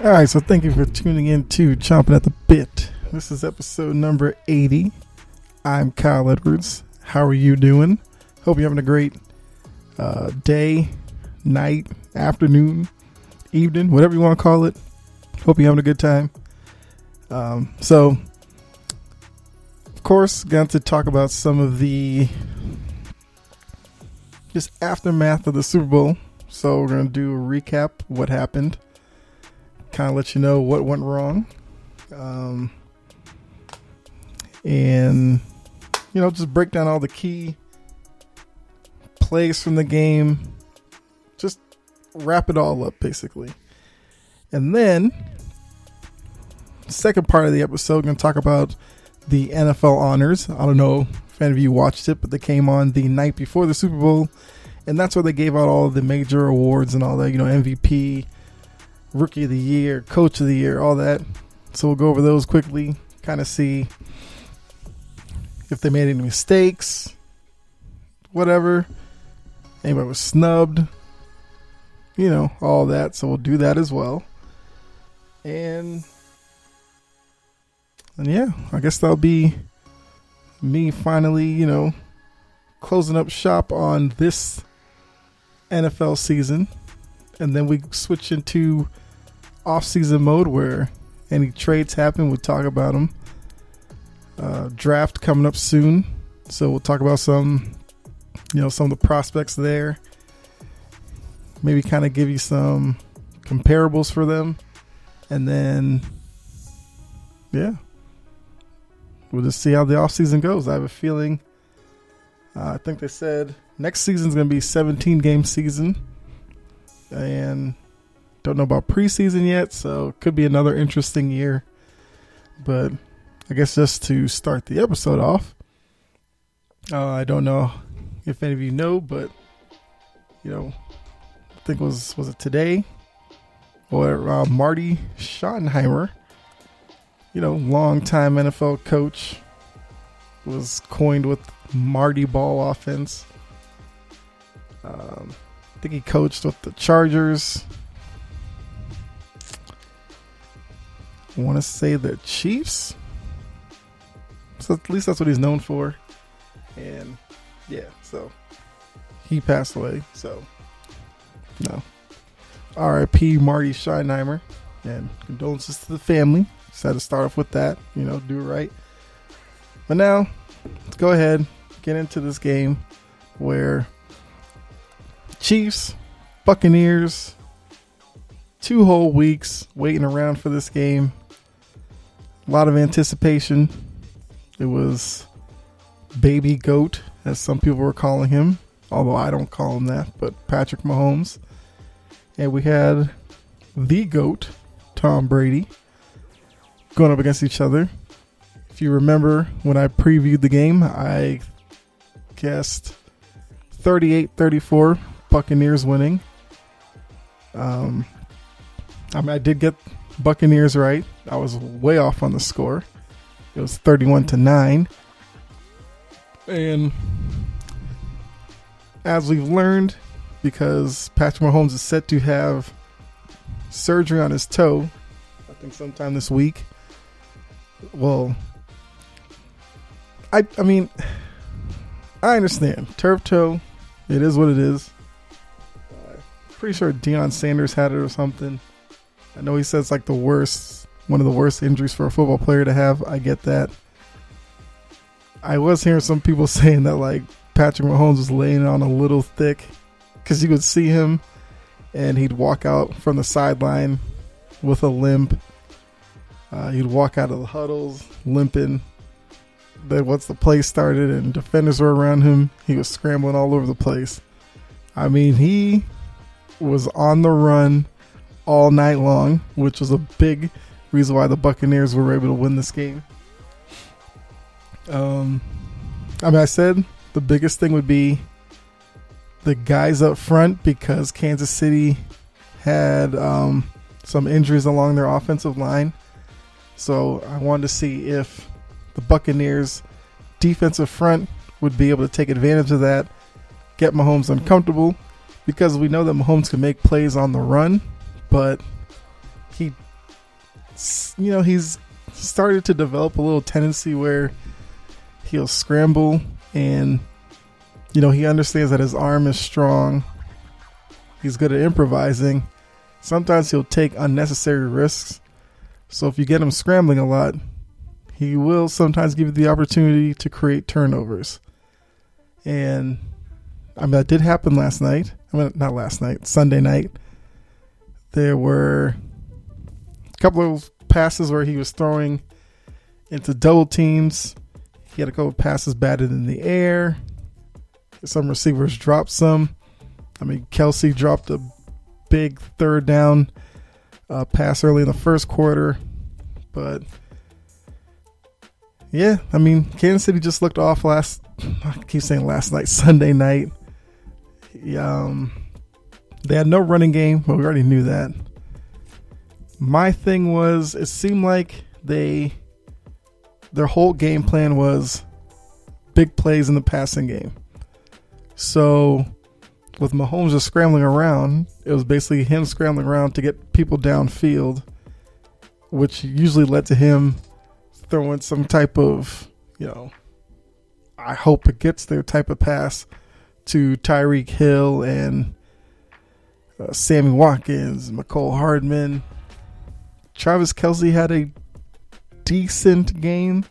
All right, so thank you for tuning in to Chompin at the Bit. This is episode number 80. I'm Kyle Edwards. How are you doing? Hope you're having a great day, night, afternoon, evening, whatever you want to call it. Hope you're having a good time. So, of course, got to talk about some of the just aftermath of the Super Bowl. So we're going to do a recap of what happened. Kind of let you know what went wrong. And, just break down all the key plays from the game. Just wrap it all up, basically. And then, second part of the episode, we're going to talk about the NFL honors. I don't know if any of you watched it, but they came on the night before the Super Bowl. And that's where they gave out all of the major awards and all that, MVP, Rookie of the Year, Coach of the Year, all that. So we'll go over those quickly, kind of see if they made any mistakes, whatever. Anybody was snubbed, all that. So we'll do that as well. And yeah, I guess that'll be me finally, closing up shop on this NFL season. And then we switch into off-season mode where any trades happen, we'll talk about them. Draft coming up soon, so we'll talk about some of the prospects there. Maybe kind of give you some comparables for them. And then, yeah, we'll just see how the offseason goes. I have a feeling, I think they said next season's going to be 17-game season. And don't know about preseason yet, so it could be another interesting year. But I guess just to start the episode off, I don't know if any of you know, but I think was it today, or Marty Schottenheimer, longtime NFL coach, was coined with Marty Ball offense. I think he coached with the Chargers. I want to say the Chiefs. So at least that's what he's known for. And yeah, so he passed away. So no. R.I.P. Marty Schottenheimer. And condolences to the family. Just had to start off with that. Do it right. But now, let's go ahead, get into this game where Chiefs, Buccaneers, 2 whole weeks waiting around for this game. A lot of anticipation. It was Baby Goat, as some people were calling him, although I don't call him that, but Patrick Mahomes. And we had the GOAT, Tom Brady, going up against each other. If you remember when I previewed the game, I guessed 38-34. Buccaneers winning. I did get Buccaneers right. I was way off on the score. It was 31-9. And as we've learned, because Patrick Mahomes is set to have surgery on his toe, I think sometime this week. Well, I mean, I understand. Turf toe, it is what it is. Pretty sure Deion Sanders had it or something. I know he says like one of the worst injuries for a football player to have. I get that. I was hearing some people saying that like Patrick Mahomes was laying it on a little thick, because you could see him and he'd walk out from the sideline with a limp. He'd walk out of the huddles limping. Then once the play started and defenders were around him, he was scrambling all over the place. I mean, he was on the run all night long, which was a big reason why the Buccaneers were able to win this game. I said the biggest thing would be the guys up front, because Kansas City had some injuries along their offensive line. So I wanted to see if the Buccaneers defensive front would be able to take advantage of that, get Mahomes uncomfortable, because we know that Mahomes can make plays on the run, but he he's started to develop a little tendency where he'll scramble, and he understands that his arm is strong. He's good at improvising. Sometimes he'll take unnecessary risks. So if you get him scrambling a lot, he will sometimes give you the opportunity to create turnovers. And that did happen last night. Not last night, Sunday night. There were a couple of passes where he was throwing into double teams. He had a couple of passes batted in the air. Some receivers dropped some. Kelsey dropped a big third down pass early in the first quarter. But, yeah, Kansas City just looked off Sunday night. They had no running game, but we already knew that. My thing was, it seemed like their whole game plan was big plays in the passing game. So with Mahomes just scrambling around, it was basically him scrambling around to get people downfield, which usually led to him throwing some type of, I hope it gets there type of pass to Tyreek Hill and Sammy Watkins, McCole Hardman. Travis Kelce had a decent game,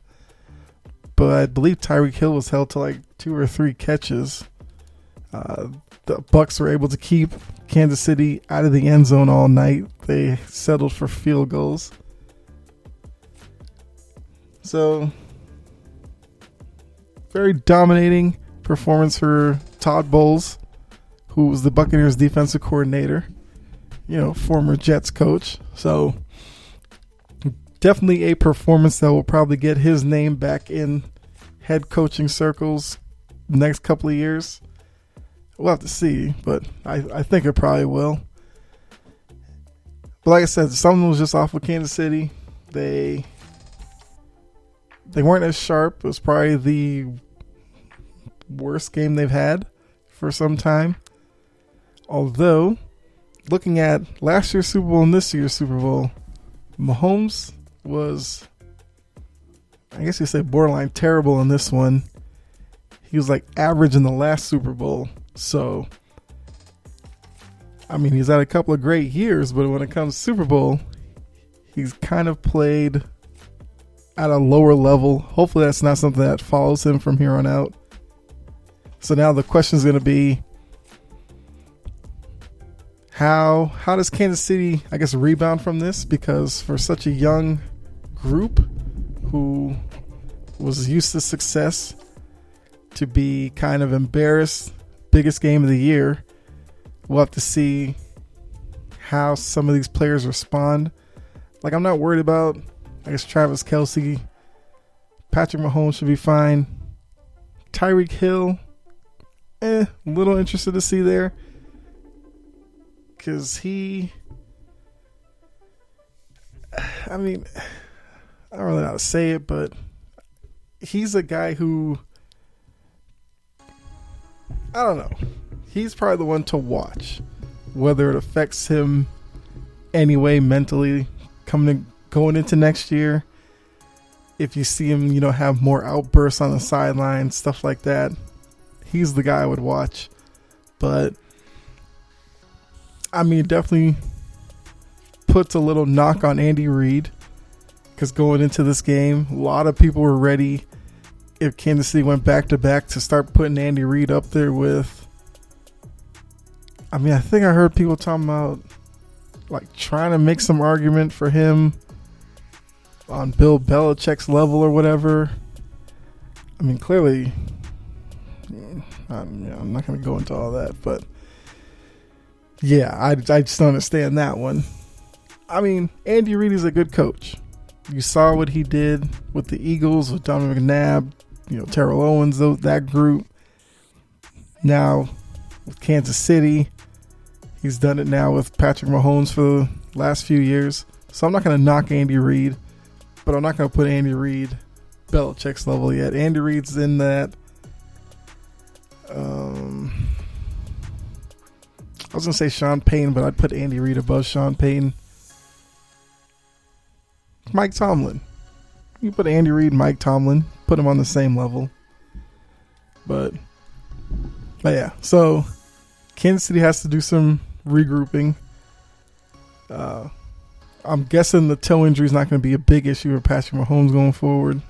but I believe Tyreek Hill was held to like 2 or 3 catches. The Bucs were able to keep Kansas City out of the end zone all night. They settled for field goals. So, very dominating performance for Todd Bowles, who was the Buccaneers defensive coordinator, former Jets coach. So, definitely a performance that will probably get his name back in head coaching circles next couple of years. We'll have to see, but I think it probably will. But like I said, something was just off with Kansas City. They weren't as sharp. It was probably the worst game they've had for some time. Although, looking at last year's Super Bowl and this year's Super Bowl, Mahomes was, I guess you say, borderline terrible in this one. He was like average in the last Super Bowl. So, he's had a couple of great years, but when it comes to Super Bowl, he's kind of played at a lower level. Hopefully that's not something that follows him from here on out. So now the question is going to be, how does Kansas City, I guess, rebound from this? Because for such a young group who was used to success, to be kind of embarrassed, biggest game of the year, we'll have to see how some of these players respond. Like, I'm not worried about, I guess, Travis Kelce. Patrick Mahomes should be fine. Tyreek Hill, a little interested to see there. Because I don't really know how to say it, but he's a guy who, I don't know. He's probably the one to watch. Whether it affects him anyway mentally going into next year. If you see him, have more outbursts on the sideline, stuff like that, he's the guy I would watch. But, it definitely puts a little knock on Andy Reid. Because going into this game, a lot of people were ready, if Kansas City went back-to-back, to start putting Andy Reid up there with, I think I heard people talking about, like, trying to make some argument for him on Bill Belichick's level or whatever. Clearly, I'm not going to go into all that, but yeah, I just don't understand that one. Andy Reid is a good coach. You saw what he did with the Eagles, with Donovan McNabb, Terrell Owens, that group. Now, with Kansas City, he's done it now with Patrick Mahomes for the last few years. So I'm not going to knock Andy Reid, but I'm not going to put Andy Reid Belichick's level yet. Andy Reid's in that. I was going to say Sean Payton, but I'd put Andy Reid above Sean Payton. Mike Tomlin. You put Andy Reid, Mike Tomlin, put them on the same level. But yeah, so Kansas City has to do some regrouping. I'm guessing the toe injury is not going to be a big issue for Patrick Mahomes going forward.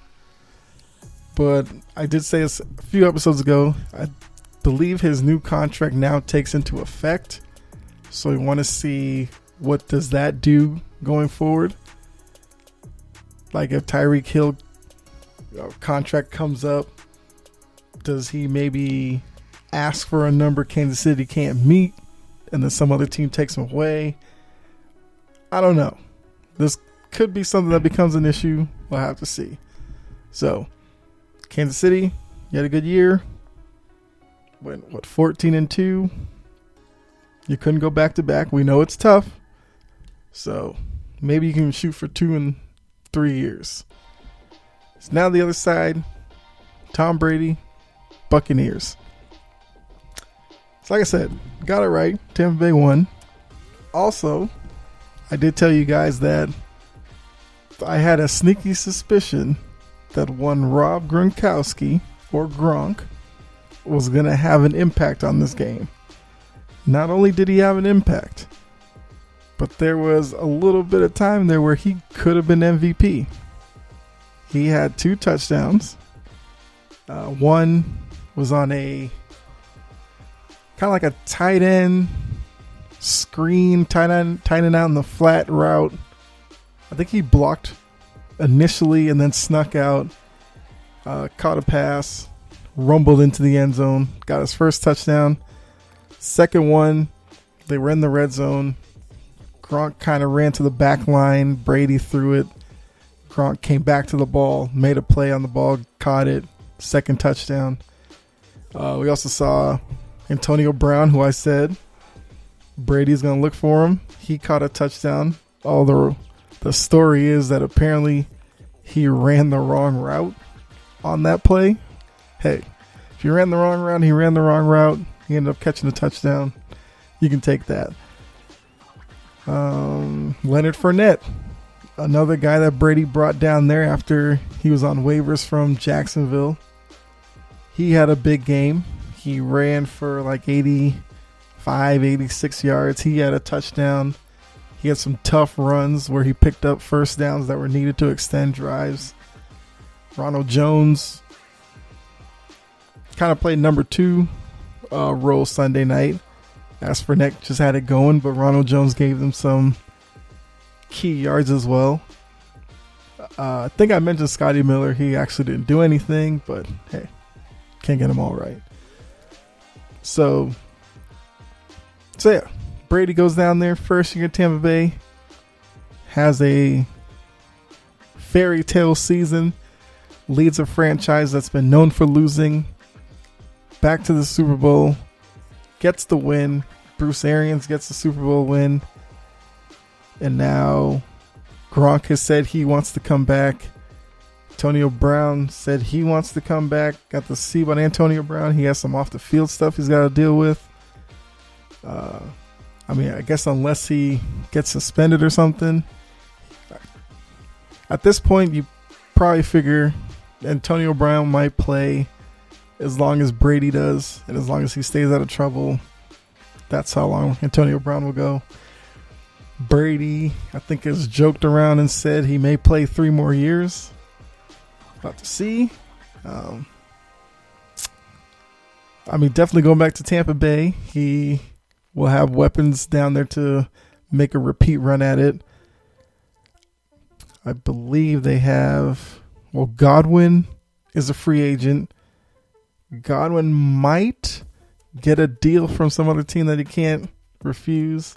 But I did say this a few episodes ago, I believe his new contract now takes into effect. So we want to see what does that do going forward. Like if Tyreek Hill contract comes up, does he maybe ask for a number Kansas City can't meet and then some other team takes him away? I don't know. This could be something that becomes an issue. We'll have to see. So, Kansas City, you had a good year. Went, 14-2? You couldn't go back to back. We know it's tough. So, maybe you can shoot for 2 in 3 years. So now the other side, Tom Brady, Buccaneers. So like I said, got it right. Tampa Bay won. Also, I did tell you guys that I had a sneaky suspicion that one Rob Gronkowski, or Gronk, was going to have an impact on this game. Not only did he have an impact, but there was a little bit of time there where he could have been MVP. He had 2 touchdowns. One was on a kind of like a tight end screen, tight end out in the flat route. I think he blocked initially and then snuck out, caught a pass, rumbled into the end zone, got his first touchdown. Second one, they were in the red zone. Gronk kind of ran to the back line. Brady threw it. Gronk came back to the ball, made a play on the ball, caught it. Second touchdown. We also saw Antonio Brown, who I said Brady's going to look for him. He caught a touchdown. Although the story is that apparently he ran the wrong route on that play. Hey, if you ran the wrong route, he ran the wrong route. He ended up catching a touchdown. You can take that. Leonard Fournette, another guy that Brady brought down there after he was on waivers from Jacksonville. He had a big game. He ran for like 85, 86 yards. He had a touchdown. He had some tough runs where he picked up first downs that were needed to extend drives. Ronald Jones kind of played number 2 role Sunday night. As Fournette just had it going, but Ronald Jones gave them some key yards as well. I think I mentioned Scotty Miller. He actually didn't do anything, but hey, can't get them all right. So yeah, Brady goes down there, first year at Tampa Bay, has a fairy tale season, leads a franchise that's been known for losing, back to the Super Bowl, gets the win. Bruce Arians gets the Super Bowl win. And now Gronk has said he wants to come back. Antonio Brown said he wants to come back. Got to see about Antonio Brown. He has some off the field stuff he's got to deal with. I guess unless he gets suspended or something. At this point, you probably figure Antonio Brown might play as long as Brady does, and as long as he stays out of trouble. That's how long Antonio Brown will go. Brady, I think, has joked around and said he may play 3 more years. About to see. Definitely going back to Tampa Bay. He will have weapons down there to make a repeat run at it. I believe they have... Well, Godwin is a free agent. Godwin might get a deal from some other team that he can't refuse.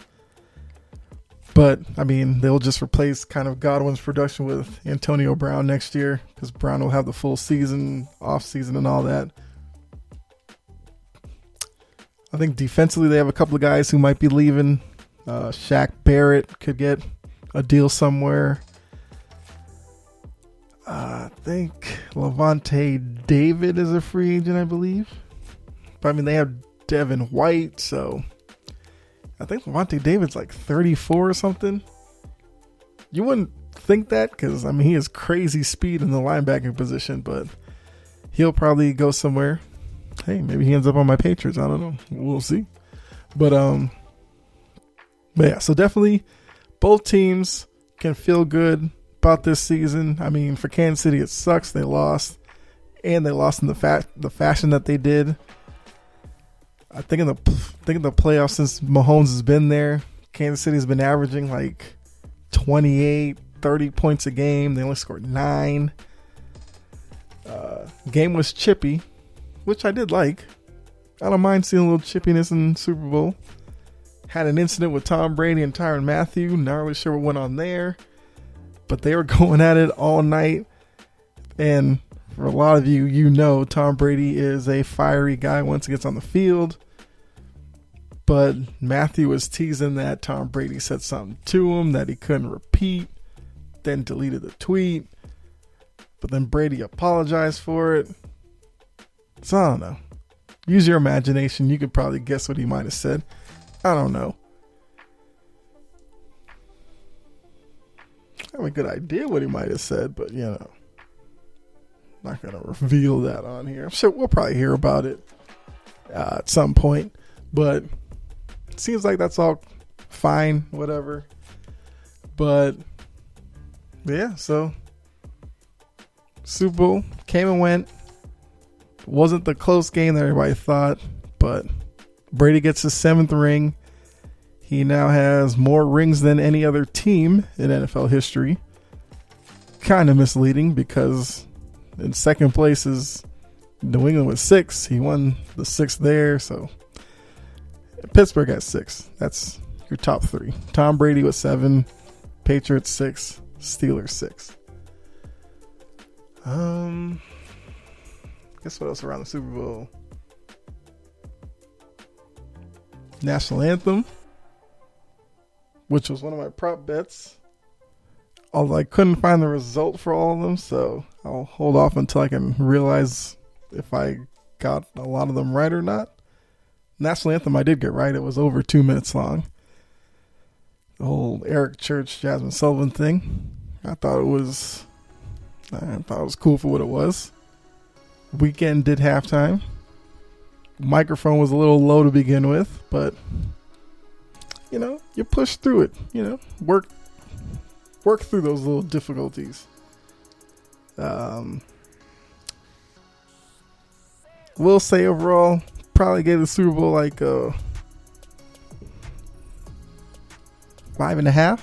But, they'll just replace kind of Godwin's production with Antonio Brown next year because Brown will have the full season, off season, and all that. I think defensively they have a couple of guys who might be leaving. Shaq Barrett could get a deal somewhere. I think Levante David is a free agent, I believe. But they have Devin White, so I think Levante David's like 34 or something. You wouldn't think that because, I mean, he has crazy speed in the linebacking position, but he'll probably go somewhere. Hey, maybe he ends up on my Patriots. I don't know. We'll see. But yeah, so definitely both teams can feel good about this season. I mean, for Kansas City, it sucks. They lost, and they lost in the fashion that they did. I think in the playoffs since Mahomes has been there, Kansas City has been averaging like 28, 30 points a game. They only scored 9. Game was chippy, which I did like. I don't mind seeing a little chippiness in the Super Bowl. Had an incident with Tom Brady and Tyrann Mathieu. Not really sure what went on there, but they were going at it all night. And for a lot of you, you know Tom Brady is a fiery guy once he gets on the field. But Mathieu was teasing that Tom Brady said something to him that he couldn't repeat, then deleted the tweet. But then Brady apologized for it. So I don't know. Use your imagination. You could probably guess what he might have said. I don't know. I have a good idea what he might have said, but you know, not going to reveal that on here. I'm sure we'll probably hear about it at some point, but it seems like that's all fine, whatever. But yeah, so Super Bowl came and went. Wasn't the close game that everybody thought, but Brady gets his 7th ring. He now has more rings than any other team in NFL history. Kind of misleading because in second place is New England with 6. He won the 6th there, so Pittsburgh has 6. That's your top 3. Tom Brady with 7, Patriots 6, Steelers 6. Guess what else around the Super Bowl? National Anthem, which was one of my prop bets. Although I couldn't find the result for all of them, so I'll hold off until I can realize if I got a lot of them right or not. National Anthem I did get right. It was over 2 minutes long. The whole Eric Church, Jasmine Sullivan thing. I thought it was cool for what it was. Weekend did halftime. Microphone was a little low to begin with, but you know, you push through it. You know, work through those little difficulties. We'll say overall, probably gave the Super Bowl like 5.5.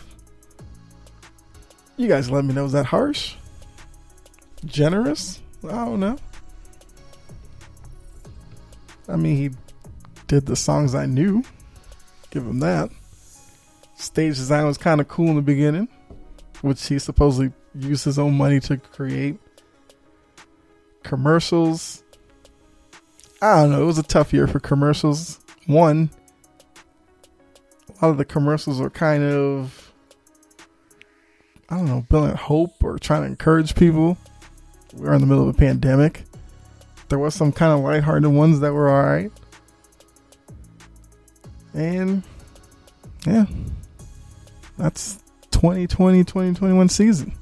You guys let me know. Is that harsh? Generous? I don't know. I mean, he did the songs I knew. Give him that. Stage design was kind of cool in the beginning, which he supposedly used his own money to create. Commercials. I don't know. It was a tough year for commercials. One, a lot of the commercials were kind of, I don't know, building hope or trying to encourage people. We were in the middle of a pandemic. There was some kind of lighthearted ones that were all right. And yeah, that's 2020, 2021 season.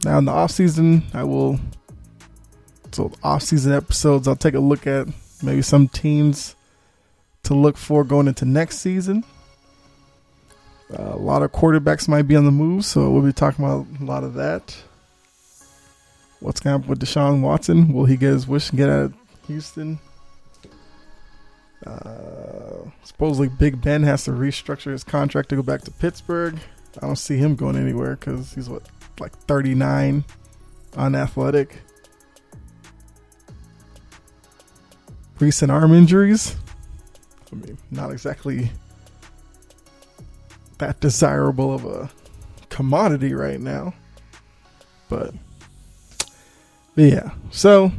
Now in the off season, off season episodes, I'll take a look at maybe some teams to look for going into next season. A lot of quarterbacks might be on the move, so we'll be talking about a lot of that. What's going to happen with Deshaun Watson? Will he get his wish and get out of Houston? Supposedly Big Ben has to restructure his contract to go back to Pittsburgh. I don't see him going anywhere because he's like 39, unathletic. Recent arm injuries. I mean, not exactly that desirable of a commodity right now. But yeah, so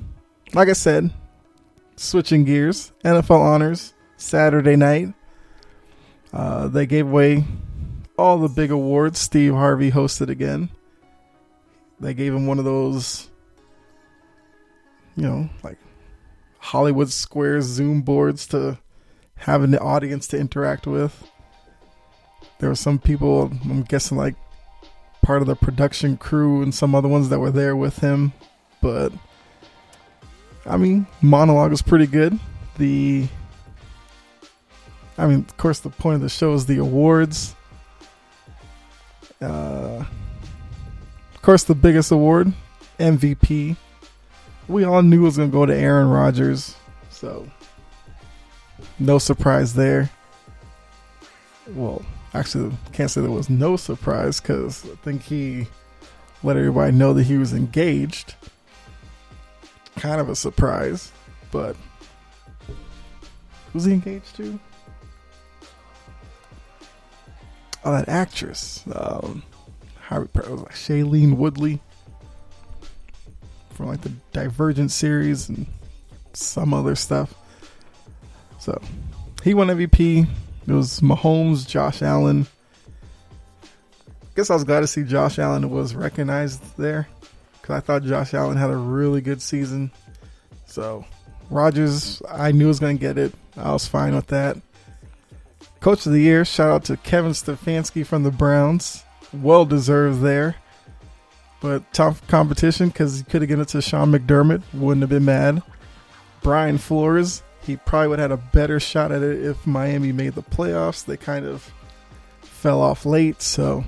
like I said, switching gears, NFL honors Saturday night. They gave away all the big awards. Steve Harvey hosted again. They gave him one of those, like Hollywood Squares Zoom boards to have an audience to interact with. There were some people, I'm guessing like part of the production crew and some other ones that were there with him. But, I mean, monologue was pretty good. Of course, the point of the show is the awards. Of course, the biggest award, MVP. We all knew it was going to go to Aaron Rodgers, so no surprise there. Well, actually, can't say there was no surprise because I think he let everybody know that he was engaged. Kind of a surprise, but who's he engaged to? Oh, that actress. Shailene Woodley from like the Divergent series and some other stuff. So he won MVP. It was Mahomes, Josh Allen. Guess I was glad to see Josh Allen was recognized there because I thought Josh Allen had a really good season. So Rodgers, I knew was going to get it. I was fine with that. Coach of the Year, shout out to Kevin Stefanski from the Browns. Well deserved there. But tough competition because he could have given it to Sean McDermott. Wouldn't have been mad. Brian Flores, he probably would have had a better shot at it if Miami made the playoffs. They kind of fell off late, so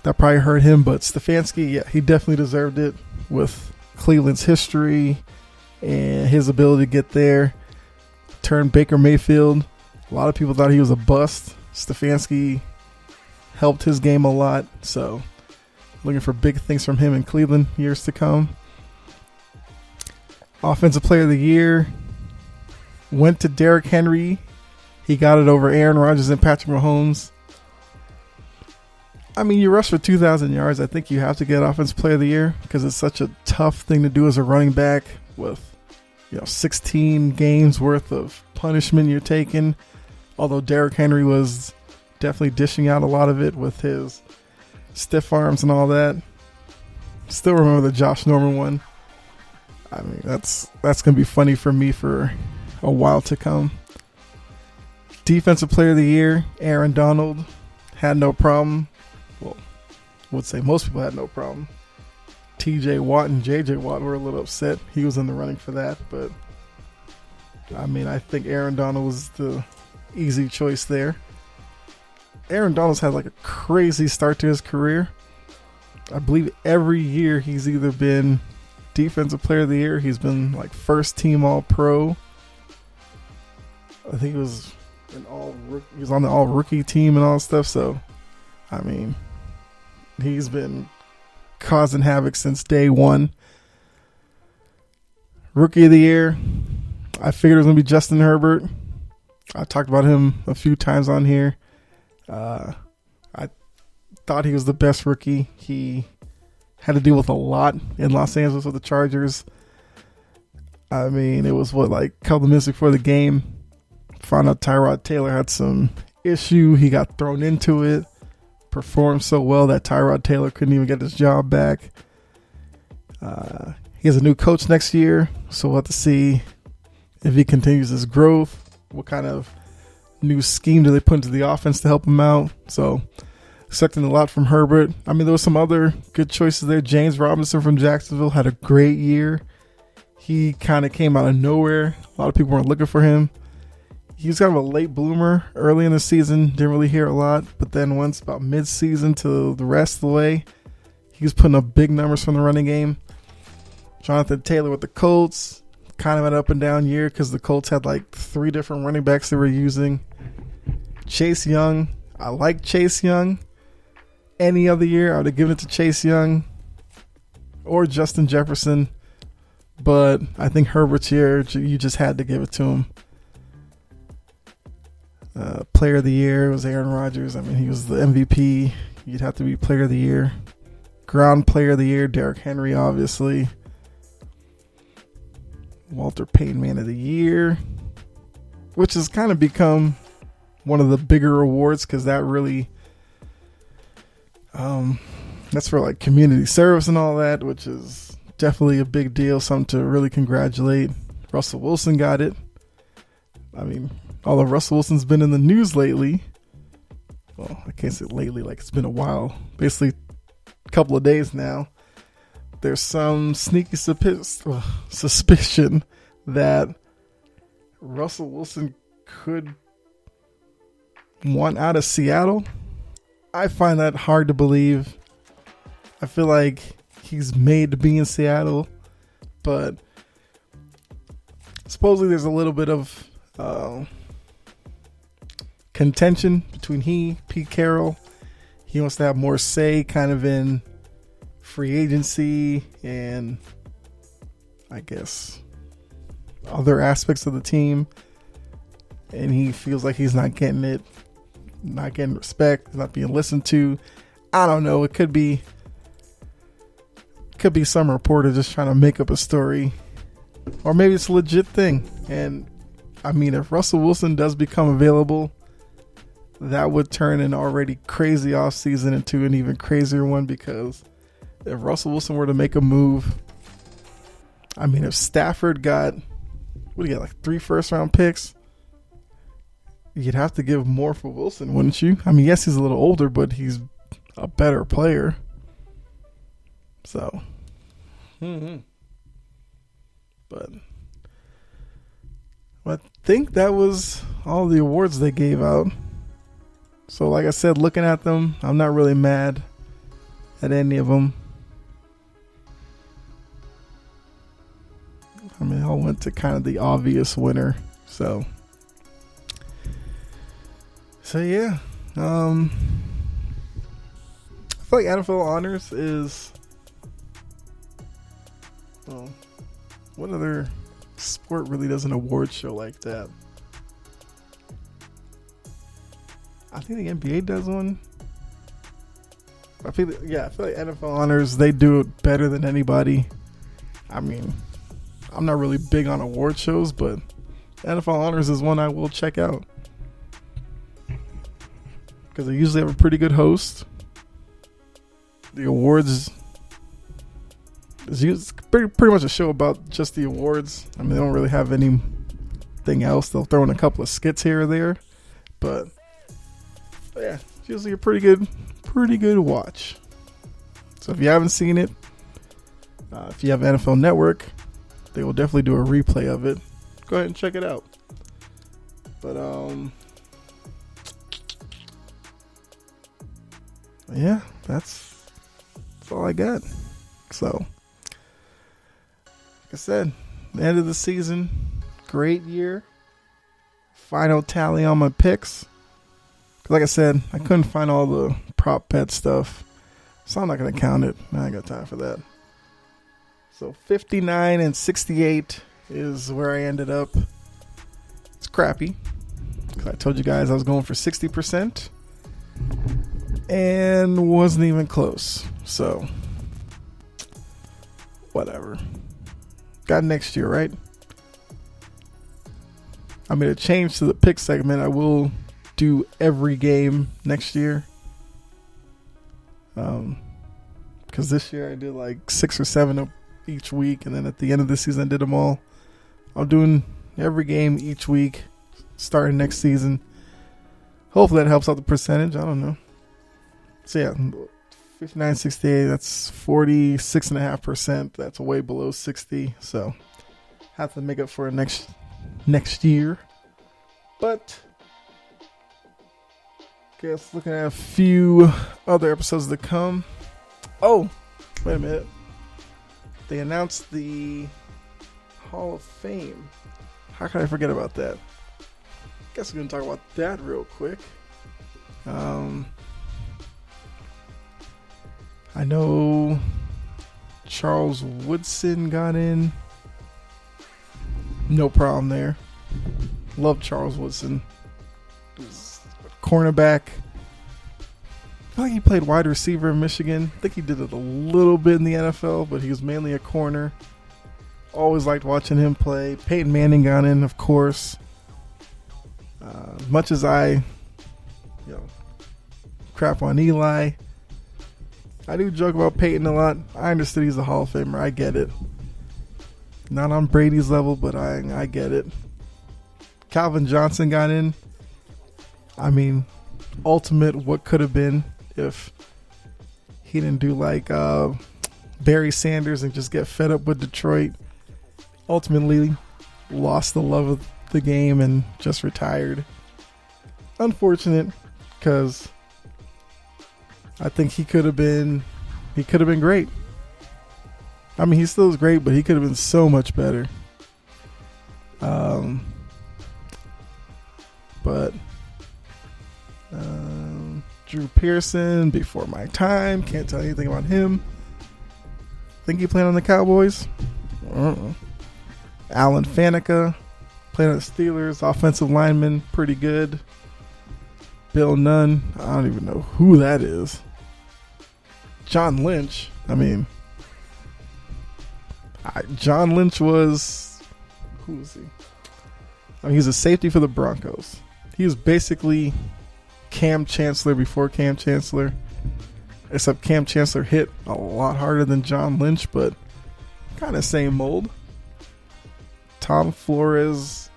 that probably hurt him. But Stefanski, yeah, he definitely deserved it with Cleveland's history and his ability to get there. Turn Baker Mayfield. A lot of people thought he was a bust. Stefanski helped his game a lot, so looking for big things from him in Cleveland years to come. Offensive Player of the Year went to Derrick Henry. He got it over Aaron Rodgers and Patrick Mahomes. I mean, you rush for 2,000 yards. I think you have to get Offensive Player of the Year because it's such a tough thing to do as a running back with 16 games worth of punishment you're taking. Although Derrick Henry was definitely dishing out a lot of it with his stiff arms and all that. Still remember the Josh Norman one. I mean, that's going to be funny for me for a while to come. Defensive Player of the Year, Aaron Donald, had no problem. Well, I would say most people had no problem. TJ Watt and JJ Watt were a little upset. He was in the running for that, but I mean, I think Aaron Donald was the easy choice there. Aaron Donald's had like a crazy start to his career. I believe every year he's either been Defensive Player of the Year, he's been like first team All-Pro. I think he was on the All-Rookie team and all that stuff. So, I mean, he's been causing havoc since day one. Rookie of the Year, I figured it was going to be Justin Herbert. I talked about him a few times on here. I thought he was the best rookie. He had to deal with a lot in Los Angeles with the Chargers. I mean, it was a couple of minutes before the game. Found out Tyrod Taylor had some issue. He got thrown into it. Performed so well that Tyrod Taylor couldn't even get his job back. He has a new coach next year, so we'll have to see if he continues his growth. What kind of new scheme do they put into the offense to help him out? So, expecting a lot from Herbert. I mean, there was some other good choices there. James Robinson from Jacksonville had a great year. He kind of came out of nowhere. A lot of people weren't looking for him. He was kind of a late bloomer early in the season. Didn't really hear a lot. But then once about mid-season to the rest of the way, he was putting up big numbers from the running game. Jonathan Taylor with the Colts. Kind of an up and down year because the Colts had like 3 different running backs they were using. Chase Young. I like Chase Young. Any other year, I would have given it to Chase Young or Justin Jefferson. But I think Herbert's year, you just had to give it to him. Player of the Year was Aaron Rodgers. I mean, he was the MVP. You'd have to be Player of the Year. Ground Player of the Year, Derrick Henry, obviously. Walter Payton Man of the Year, which has kind of become one of the bigger awards because that really, that's for like community service and all that, which is definitely a big deal. Something to really congratulate. Russell Wilson got it. I mean, although Russell Wilson's been in the news lately, well, I can't say lately, like it's been a while. Basically couple of days now, there's some sneaky suspicion that Russell Wilson could want out of Seattle. I find that hard to believe. I feel like he's made to be in Seattle, but supposedly there's a little bit of contention between Pete Carroll. He wants to have more say kind of in free agency and I guess other aspects of the team. And he feels like he's not getting it, not getting respect, not being listened to. I don't know. It could be some reporter just trying to make up a story, or maybe it's a legit thing. And I mean, if Russell Wilson does become available, that would turn an already crazy offseason into an even crazier one, because if Russell Wilson were to make a move, I mean, if Stafford got, what do you get, like 3 first-round picks, you'd have to give more for Wilson, wouldn't you? I mean, yes, he's a little older, but he's a better player. So, but I think that was all the awards they gave out. So, like I said, looking at them, I'm not really mad at any of them. I mean, I went to kind of the obvious winner. So yeah. I feel like NFL Honors is, well, what other sport really does an award show like that? I think the NBA does one. I feel like NFL Honors, they do it better than anybody. I mean, I'm not really big on award shows, but NFL Honors is one I will check out, because they usually have a pretty good host. The awards is pretty much a show about just the awards. I mean, they don't really have anything else. They'll throw in a couple of skits here or there, but yeah, it's usually a pretty good watch. So if you haven't seen it, if you have NFL Network, they will definitely do a replay of it. Go ahead and check it out. But yeah, that's all I got. So, like I said, the end of the season, great year. Final tally on my picks. Like I said, I couldn't find all the prop bet stuff, so I'm not going to count it. I ain't got time for that. So 59 and 68 is where I ended up. It's crappy, because I told you guys I was going for 60% and wasn't even close. So whatever. Got next year, right? I made a change to the pick segment. I will do every game next year. Because this year I did like 6 or 7 each week, and then at the end of the season I did them all. I'm doing every game each week starting next season. Hopefully that helps out the percentage. I don't know. So yeah, 59.68, that's 46.5%. That's way below 60. So have to make up for it next year. But guess looking at a few other episodes to come. Oh, wait a minute. They announced the Hall of Fame. How could I forget about that? Guess we're going to talk about that real quick. I know Charles Woodson got in. No problem there. Love Charles Woodson. He was a cornerback. I feel like he played wide receiver in Michigan. I think he did it a little bit in the NFL, but he was mainly a corner. Always liked watching him play. Peyton Manning got in, of course. Much as I, crap on Eli, I do joke about Peyton a lot. I understood he's a Hall of Famer. I get it. Not on Brady's level, but I get it. Calvin Johnson got in. I mean, ultimate what could have been if he He didn't do like Barry Sanders and just get fed up with Detroit. Ultimately, lost the love of the game and just retired. Unfortunate, because I think he could have been great. I mean, he still is great, but he could have been so much better. But Drew Pearson, before my time, can't tell you anything about him. Think he played on the Cowboys? Alan Faneca played on the Steelers, offensive lineman, pretty good. Bill Nunn, I don't even know who that is. John Lynch, I mean, John Lynch was, who was he? I mean, he's a safety for the Broncos. He was basically Cam Chancellor before Cam Chancellor, except Cam Chancellor hit a lot harder than John Lynch, but kind of same mold. Tom Flores,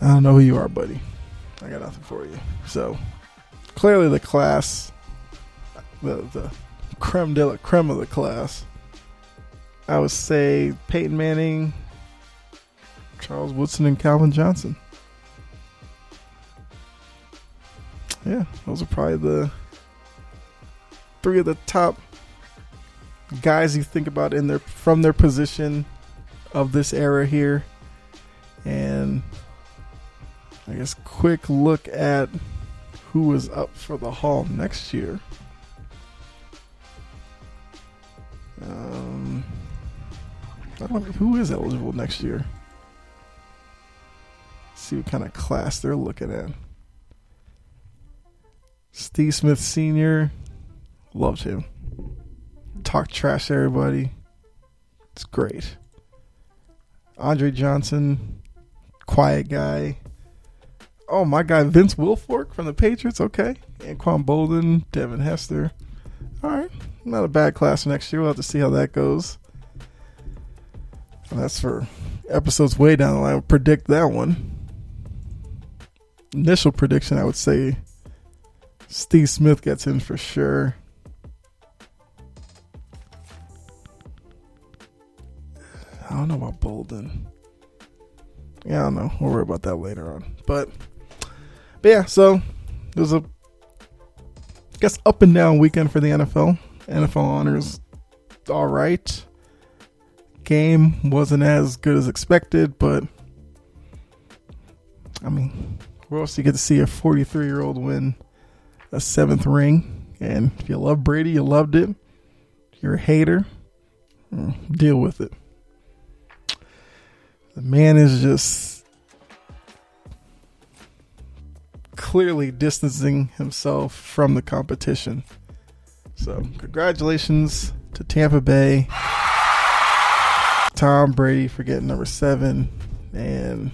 I don't know who you are, buddy. I got nothing for you. So, clearly the class, the creme de la creme of the class, I would say Peyton Manning, Charles Woodson, and Calvin Johnson. Yeah, those are probably the three of the top guys you think about from their position of this era here. And I guess quick look at who is up for the Hall next year. I don't know who is eligible next year. Let's see what kind of class they're looking at. Steve Smith Sr. Loved him. Talked trash to everybody. It's great. Andre Johnson, quiet guy. Oh, my guy Vince Wilfork from the Patriots. Okay. Anquan Bolden, Devin Hester. All right. Not a bad class next year. We'll have to see how that goes. Well, that's for episodes way down the line. I'll predict that one. Initial prediction, I would say Steve Smith gets in for sure. I don't know about Bolden. Yeah, I don't know. We'll worry about that later on. But yeah, so there's a, I guess, up and down weekend for the NFL. NFL honors, all right. Game wasn't as good as expected, but I mean, we also get to see a 43-year-old win a 7th ring. And if you love Brady, you loved it. If you're a hater, deal with it. The man is just clearly distancing himself from the competition. So, congratulations to Tampa Bay. Tom Brady for getting number 7. And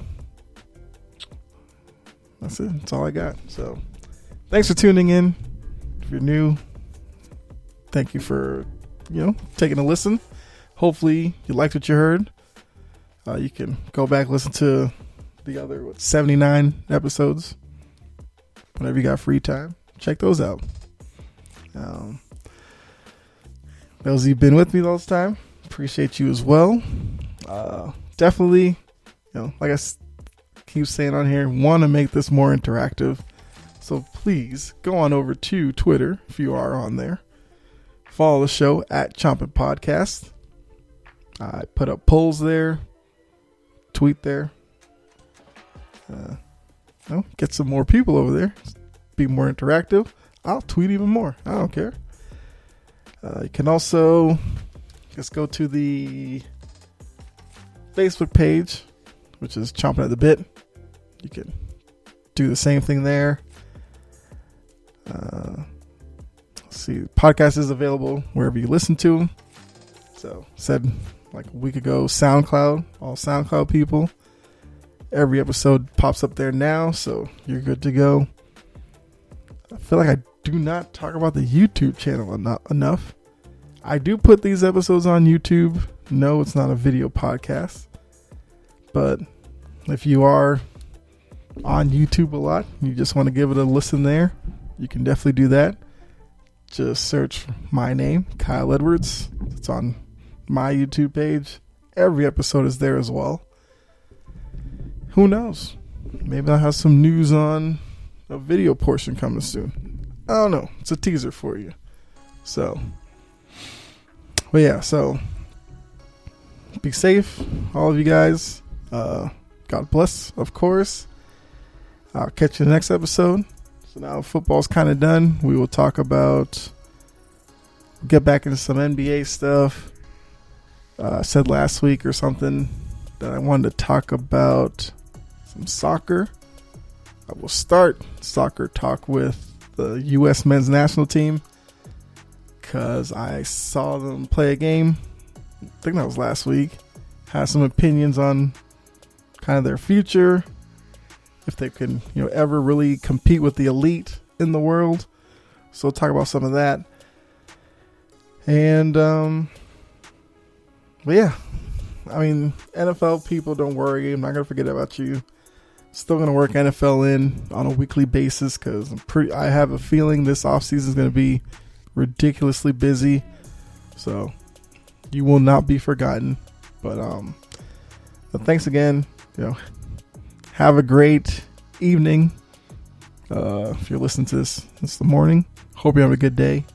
that's it. That's all I got. So, thanks for tuning in. If you're new, thank you for, taking a listen. Hopefully, you liked what you heard. You can go back, listen to the other 79 episodes whenever you got free time. Check those out. Those of you who've been with me all this time, appreciate you as well. Definitely, like I keep saying on here, want to make this more interactive. So please go on over to Twitter if you are on there. Follow the show at Chompin Podcast. I put up polls there. Tweet there. Get some more people over there. Be more interactive. I'll tweet even more. I don't care. You can also just go to the Facebook page, which is Chompin at the Bit. You can do the same thing there. Let's see. Podcast is available wherever you listen to them. So, said like a week ago, SoundCloud, all SoundCloud people. Every episode pops up there now, so you're good to go. I feel like I do not talk about the YouTube channel enough. I do put these episodes on YouTube. No, it's not a video podcast. But if you are on YouTube a lot, you just want to give it a listen there, you can definitely do that. Just search my name, Kyle Edwards. It's on my YouTube page. Every episode is there as well. Who knows? Maybe I'll have some news on a video portion coming soon. I don't know. It's a teaser for you. So, but yeah, so be safe, all of you guys. God bless, of course. I'll catch you in the next episode. So now football's kind of done. We will talk about, get back into some NBA stuff. I said last week or something that I wanted to talk about some soccer. I will start soccer talk with the U.S. men's national team because I saw them play a game. I think that was last week. Had some opinions on kind of their future, if they can, ever really compete with the elite in the world. So we'll talk about some of that. And, but yeah, I mean, NFL people, don't worry. I'm not going to forget about you. Still going to work NFL in on a weekly basis because I have a feeling this offseason is going to be ridiculously busy. So you will not be forgotten. But thanks again. Have a great evening. If you're listening to this, it's the morning. Hope you have a good day.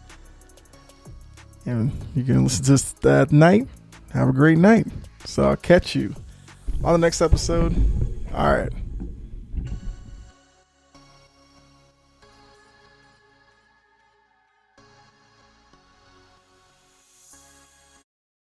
And you can listen to this at night. Have a great night. So I'll catch you on the next episode. All right.